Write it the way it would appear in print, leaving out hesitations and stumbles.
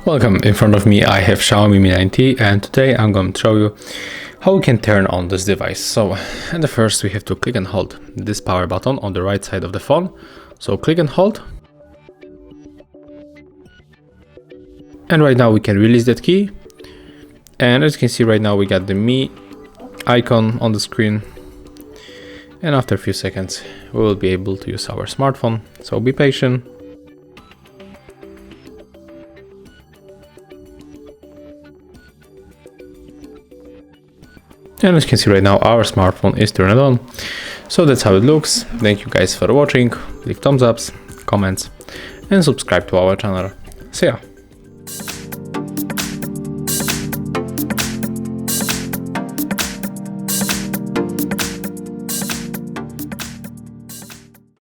Welcome, in front of me I have Xiaomi Mi 9T, and today I'm going to show you how we can turn on this device. So at the first we have to click and hold this power button on the right side of the phone. So click and hold. And right now we can release that key. And as you can see right now we got the Mi icon on the screen. And after a few seconds we will be able to use our smartphone. So be patient. And as you can see right now, our smartphone is turned on. So that's how it looks. Thank you guys for watching. Leave thumbs ups, comments, and subscribe to our channel. See ya.